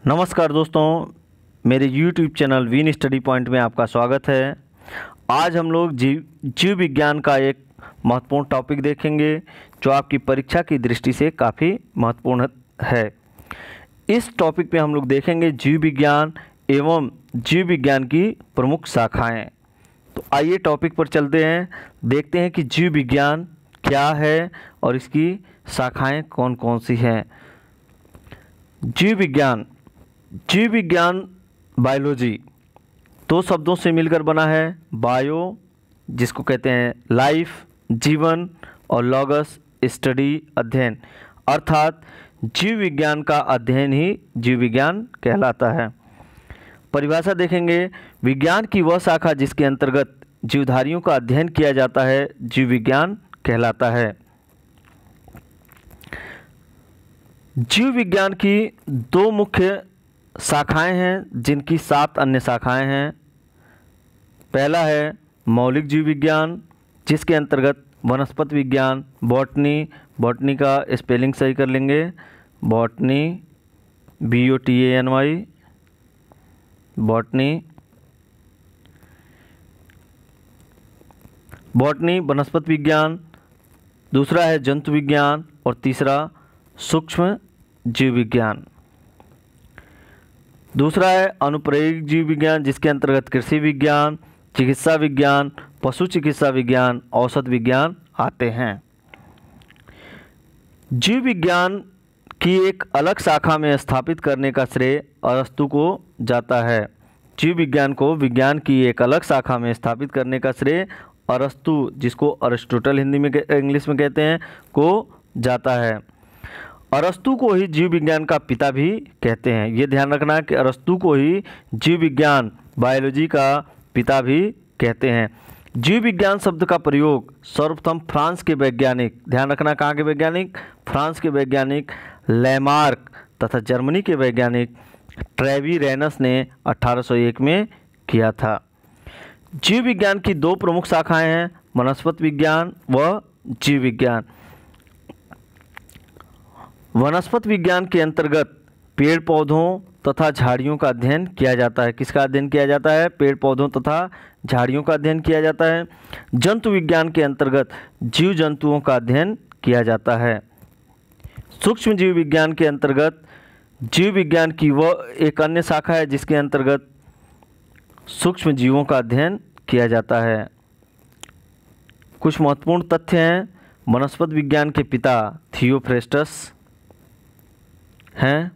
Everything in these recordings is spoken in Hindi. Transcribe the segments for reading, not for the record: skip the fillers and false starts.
नमस्कार दोस्तों, मेरे YouTube channel win study point में आपका स्वागत है। आज हम लोग जीव विज्ञान का एक महत्वपूर्ण टॉपिक देखेंगे जो आपकी परीक्षा की दृष्टि से काफ़ी महत्वपूर्ण है। इस टॉपिक पे हम लोग देखेंगे जीव विज्ञान एवं जीव विज्ञान की प्रमुख शाखाएं। तो आइए टॉपिक पर चलते हैं, देखते हैं कि जीव विज्ञान क्या है और इसकी शाखाएं कौन कौन सी हैं। जीव विज्ञान बायोलॉजी दो शब्दों से मिलकर बना है। बायो जिसको कहते हैं लाइफ, जीवन, और लॉगस स्टडी अध्ययन, अर्थात जीव विज्ञान का अध्ययन ही जीव विज्ञान कहलाता है। परिभाषा देखेंगे, विज्ञान की वह शाखा जिसके अंतर्गत जीवधारियों का अध्ययन किया जाता है जीव विज्ञान कहलाता है। जीव विज्ञान की दो मुख्य शाखाएं हैं जिनकी 7 अन्य शाखाएं हैं। पहला है मौलिक जीव विज्ञान जिसके अंतर्गत वनस्पति विज्ञान, बॉटनी का स्पेलिंग सही कर लेंगे, बॉटनी BOTANY, बॉटनी वनस्पति विज्ञान। दूसरा है जंतु विज्ञान और तीसरा सूक्ष्म जीव विज्ञान। दूसरा है अनुप्रयोगिक जीव विज्ञान जिसके अंतर्गत कृषि विज्ञान, चिकित्सा विज्ञान, पशु चिकित्सा विज्ञान, औषध विज्ञान आते हैं। जीव विज्ञान की एक अलग शाखा में स्थापित करने का श्रेय अरस्तु को जाता है। जीव विज्ञान को विज्ञान की एक अलग शाखा में स्थापित करने का श्रेय अरस्तु, जिसको अरिस्टोटल हिंदी में इंग्लिश में कहते हैं, को जाता है। अरस्तु को ही जीव विज्ञान का पिता भी कहते हैं। ये ध्यान रखना कि अरस्तु को ही जीव विज्ञान बायोलॉजी का पिता भी कहते हैं। जीव विज्ञान शब्द का प्रयोग सर्वप्रथम फ्रांस के वैज्ञानिक, ध्यान रखना कहाँ के वैज्ञानिक, फ्रांस के वैज्ञानिक लैमार्क तथा जर्मनी के वैज्ञानिक ट्रेविरेनस ने 1801 में किया था। जीव विज्ञान की दो प्रमुख शाखाएं हैं, वनस्पति विज्ञान व जीव विज्ञान। वनस्पति विज्ञान के अंतर्गत पेड़ पौधों तथा झाड़ियों का अध्ययन किया जाता है। किसका अध्ययन किया जाता है? पेड़ पौधों तथा झाड़ियों का अध्ययन किया जाता है। जंतु विज्ञान के अंतर्गत जीव जंतुओं का अध्ययन किया जाता है। सूक्ष्म जीव विज्ञान के अंतर्गत जीव विज्ञान की वह एक अन्य शाखा है जिसके अंतर्गत सूक्ष्म जीवों का अध्ययन किया जाता है। कुछ महत्वपूर्ण तथ्य हैं। वनस्पति विज्ञान के पिता थियोफ्रेस्टस हैं।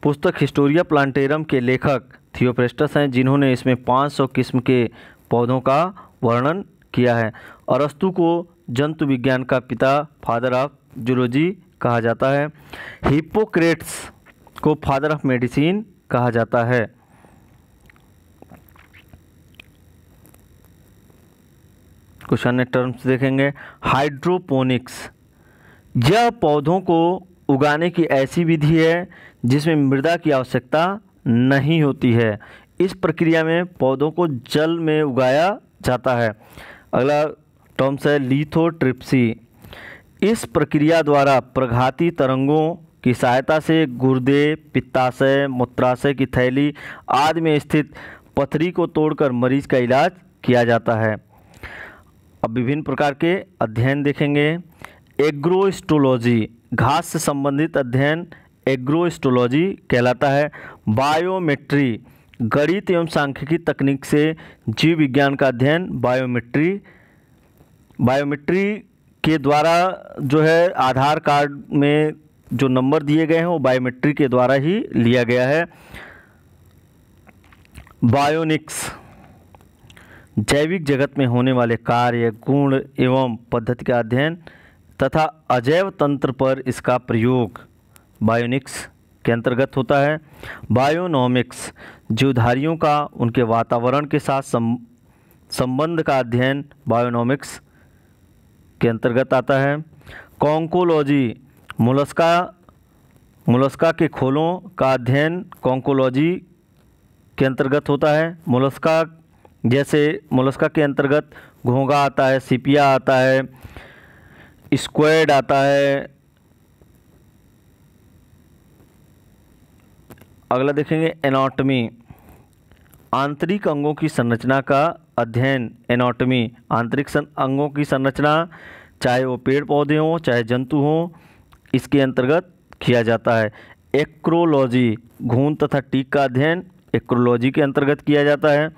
पुस्तक हिस्टोरिया प्लांटेरम के लेखक थियोफ्रेस्टस हैं जिन्होंने इसमें 500 किस्म के पौधों का वर्णन किया है। अरस्तु को जंतु विज्ञान का पिता, फादर ऑफ जूलॉजी कहा जाता है। हिप्पोक्रेट्स को फादर ऑफ मेडिसिन कहा जाता है। कुछ अन्य टर्म्स देखेंगे। हाइड्रोपोनिक्स, यह पौधों को उगाने की ऐसी विधि है जिसमें मृदा की आवश्यकता नहीं होती है। इस प्रक्रिया में पौधों को जल में उगाया जाता है। अगला टर्म्स है लिथोट्रिप्सी। इस प्रक्रिया द्वारा प्रघाती तरंगों की सहायता से गुर्दे, पित्ताशय, मूत्राशय की थैली आदि में स्थित पथरी को तोड़कर मरीज का इलाज किया जाता है। अब विभिन्न प्रकार के अध्ययन देखेंगे। एग्रोस्टोलॉजी, घास से संबंधित अध्ययन एग्रोस्टोलॉजी कहलाता है। बायोमेट्री, गणित एवं सांख्यिकी तकनीक से जीव विज्ञान का अध्ययन बायोमेट्री के द्वारा जो है आधार कार्ड में जो नंबर दिए गए हैं वो बायोमेट्री के द्वारा ही लिया गया है। बायोनिक्स, जैविक जगत में होने वाले कार्य, गुण एवं पद्धति का अध्ययन तथा अजैव तंत्र पर इसका प्रयोग बायोनिक्स के अंतर्गत होता है। बायोनोमिक्स, जीवधारियों का उनके वातावरण के साथ संबंध का अध्ययन बायोनोमिक्स के अंतर्गत आता है। कॉन्कोलॉजी, मोलस्का के खोलों का अध्ययन कॉन्कोलॉजी के अंतर्गत होता है। मोलस्का के अंतर्गत घोंघा आता है, सिपिया आता है, स्क्वेड आता है, अगला देखेंगे एनाटॉमी, आंतरिक अंगों की संरचना का अध्ययन। एनाटॉमी, आंतरिक अंगों की संरचना, चाहे वो पेड़ पौधे हों चाहे जंतु हों, इसके अंतर्गत किया जाता है। एक्रोलॉजी, घून तथा टीक का अध्ययन एक्रोलॉजी के अंतर्गत किया जाता है।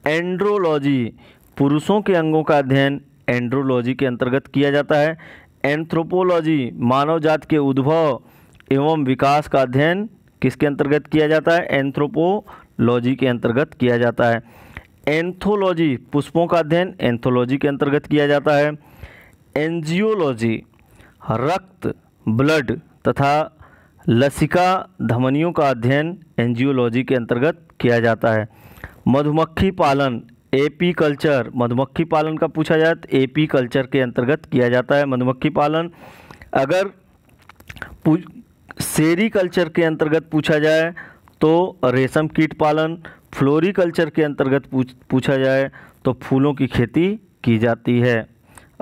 एंड्रोलॉजी, पुरुषों के अंगों का अध्ययन एंड्रोलॉजी के अंतर्गत किया जाता है। एंथ्रोपोलॉजी, मानव जाति के उद्भव एवं विकास का अध्ययन किसके अंतर्गत किया जाता है? एंथ्रोपोलॉजी के अंतर्गत किया जाता है। एंथोलॉजी, पुष्पों का अध्ययन एंथोलॉजी के अंतर्गत किया जाता है। एंजियोलॉजी, रक्त ब्लड तथा लसिका धमनियों का अध्ययन एंजियोलॉजी के अंतर्गत किया जाता है। मधुमक्खी पालन, एपी कल्चर, मधुमक्खी पालन का पूछा जाए तो एपी कल्चर के अंतर्गत किया जाता है मधुमक्खी पालन। अगर सेरीकल्चर के अंतर्गत पूछा जाए तो रेशम कीट पालन, फ्लोरीकल्चर के अंतर्गत पूछा जाए तो फूलों की खेती की जाती है।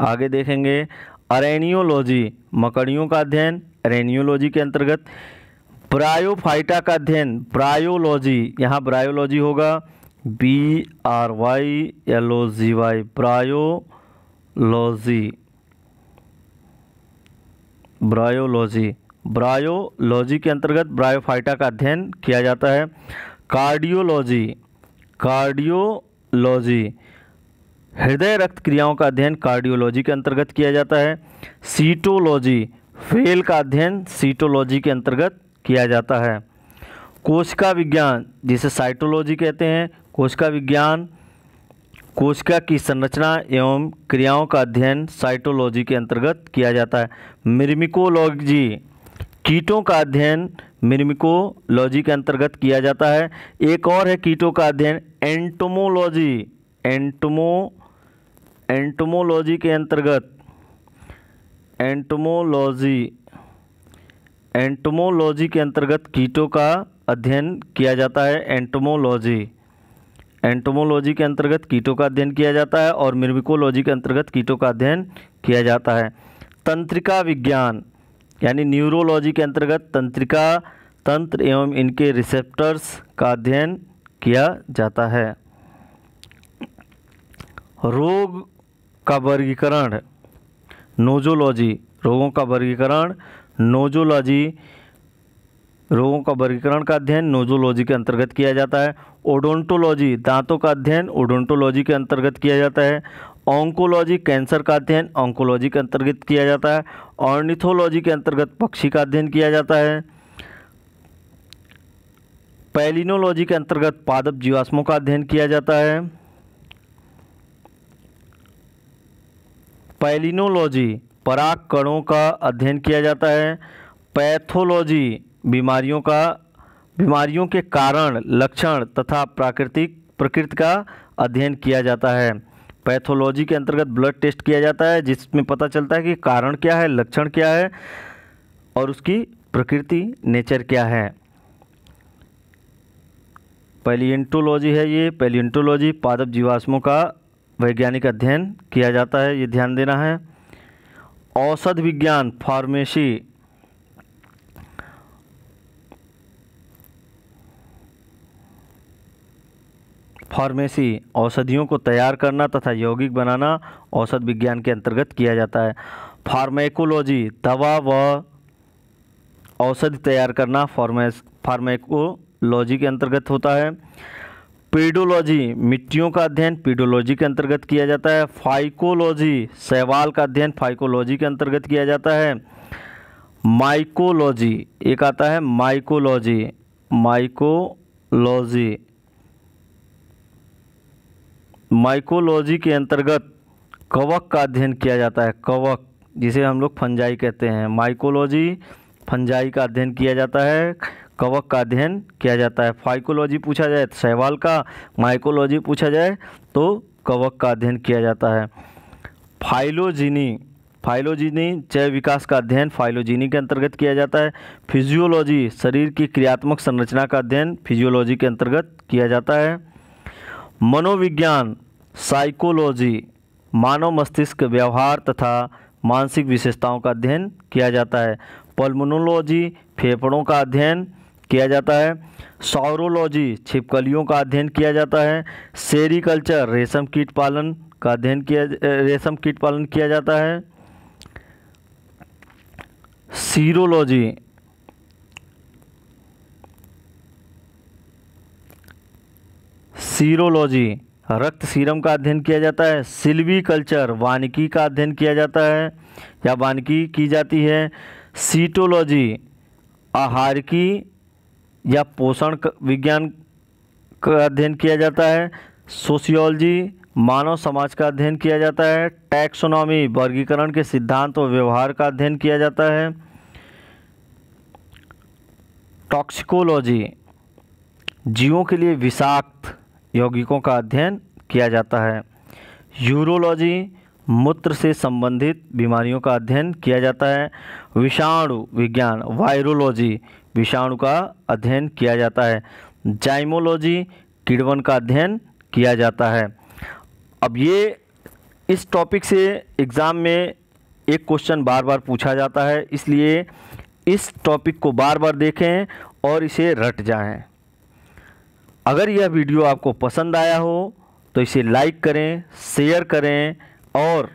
आगे देखेंगे अरेनियोलॉजी, मकड़ियों का अध्ययन अरेनियोलॉजी के अंतर्गत। ब्रायोफाइटा का अध्ययन ब्रायोलॉजी, यहाँ ब्रायोलॉजी होगा BRYLOGY, ब्रायोलॉजी। ब्रायोलॉजी के अंतर्गत ब्रायोफाइटा का अध्ययन किया जाता है। कार्डियोलॉजी, हृदय रक्त क्रियाओं का अध्ययन कार्डियोलॉजी के अंतर्गत किया जाता है। सीटोलॉजी, फेल का अध्ययन सीटोलॉजी के अंतर्गत किया जाता है। कोशिका विज्ञान, जिसे साइटोलॉजी कहते हैं, कोशिका विज्ञान, कोशिका की संरचना एवं क्रियाओं का अध्ययन साइटोलॉजी के अंतर्गत किया जाता है। मिर्मिकोलॉजी, कीटों का अध्ययन मिर्मिकोलॉजी के अंतर्गत किया जाता है। एक और है कीटों का अध्ययन एंटोमोलॉजी, एंटोमोलॉजी के अंतर्गत एंटोमोलॉजी के अंतर्गत कीटों का अध्ययन किया जाता है। एंटोमोलॉजी के अंतर्गत कीटों का अध्ययन किया जाता है और मिर्मिकोलॉजी के अंतर्गत कीटों का अध्ययन किया जाता है। तंत्रिका विज्ञान यानी न्यूरोलॉजी के अंतर्गत तंत्रिका, तंत्र एवं इनके रिसेप्टर्स का अध्ययन किया जाता है। रोग का वर्गीकरण नोजोलॉजी, रोगों का वर्गीकरण नोजोलॉजी, रोगों का वर्गीकरण का अध्ययन नोजोलॉजी के अंतर्गत किया जाता है। ओडोंटोलॉजी, दांतों का अध्ययन ओडोंटोलॉजी के अंतर्गत किया जाता है। ऑन्कोलॉजी, कैंसर का अध्ययन ऑन्कोलॉजी के अंतर्गत किया जाता है। ऑर्निथोलॉजी के अंतर्गत पक्षी का अध्ययन किया जाता है। पैलिनोलॉजी के अंतर्गत पादप जीवाश्मों का अध्ययन किया जाता है। पैलिनोलॉजी, पराग कणों का अध्ययन किया जाता है। पैथोलॉजी, बीमारियों के कारण, लक्षण तथा प्रकृति का अध्ययन किया जाता है। पैथोलॉजी के अंतर्गत ब्लड टेस्ट किया जाता है जिसमें पता चलता है कि कारण क्या है, लक्षण क्या है और उसकी प्रकृति नेचर क्या है। पैलिएंटोलॉजी है ये, पैलिएंटोलॉजी पादप जीवाश्मों का वैज्ञानिक अध्ययन किया जाता है, ये ध्यान देना है। औषध विज्ञान फार्मेसी, औषधियों को तैयार करना तथा यौगिक बनाना औषध विज्ञान के अंतर्गत किया जाता है। फार्मेकोलॉजी, दवा व औषधि तैयार करना फार्मेकोलॉजी के अंतर्गत होता है। पेडोलॉजी, मिट्टियों का अध्ययन पेडोलॉजी के अंतर्गत किया जाता है। फाइकोलॉजी, शैवाल का अध्ययन फाइकोलॉजी के अंतर्गत किया जाता है। माइकोलॉजी, एक आता है माइकोलॉजी, माइकोलॉजी के अंतर्गत कवक का अध्ययन किया जाता है। कवक, जिसे हम लोग फंजाई कहते हैं, माइकोलॉजी फंजाई का अध्ययन किया जाता है, कवक का अध्ययन किया जाता है। फाइकोलॉजी पूछा जाए तो शैवाल का, माइकोलॉजी पूछा जाए तो कवक का अध्ययन किया जाता है। फाइलोजीनी, जैव विकास का अध्ययन फाइलोजीनी के अंतर्गत किया जाता है। फिजियोलॉजी, शरीर की क्रियात्मक संरचना का अध्ययन फिजियोलॉजी के अंतर्गत किया जाता है। मनोविज्ञान साइकोलॉजी, मानव मस्तिष्क व्यवहार तथा मानसिक विशेषताओं का अध्ययन किया जाता है। पल्मोनोलॉजी, फेफड़ों का अध्ययन किया जाता है। सौरोलॉजी छिपकलियों का अध्ययन किया जाता है। सेरीकल्चर रेशम कीट पालन किया जाता है। सीरोलॉजी रक्त सीरम का अध्ययन किया जाता है। सिल्वीकल्चर वानिकी का अध्ययन किया जाता है या वानिकी की जाती है। सीटोलॉजी आहारिकी या पोषण विज्ञान का अध्ययन किया जाता है। सोशियोलॉजी मानव समाज का अध्ययन किया जाता है। टैक्सोनॉमी वर्गीकरण के सिद्धांत और व्यवहार का अध्ययन किया जाता है। टॉक्सिकोलॉजी जीवों के लिए विषाक्त यौगिकों का अध्ययन किया जाता है। यूरोलॉजी मूत्र से संबंधित बीमारियों का अध्ययन किया जाता है। विषाणु विज्ञान वायरोलॉजी विषाणु का अध्ययन किया जाता है। जाइमोलॉजी किण्वन का अध्ययन किया जाता है। अब ये इस टॉपिक से एग्ज़ाम में एक क्वेश्चन बार बार पूछा जाता है, इसलिए इस टॉपिक को बार बार देखें और इसे रट जाएं। अगर यह वीडियो आपको पसंद आया हो तो इसे लाइक करें, शेयर करें और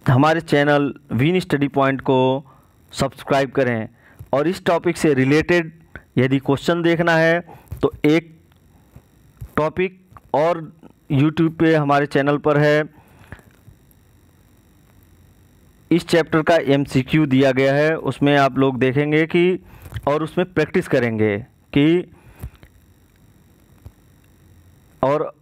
हमारे चैनल विन स्टडी पॉइंट को सब्सक्राइब करें। और इस टॉपिक से रिलेटेड यदि क्वेश्चन देखना है तो एक टॉपिक और YouTube पे हमारे चैनल पर है, इस चैप्टर का MCQ दिया गया है, उसमें आप लोग देखेंगे कि और उसमें प्रैक्टिस करेंगे कि और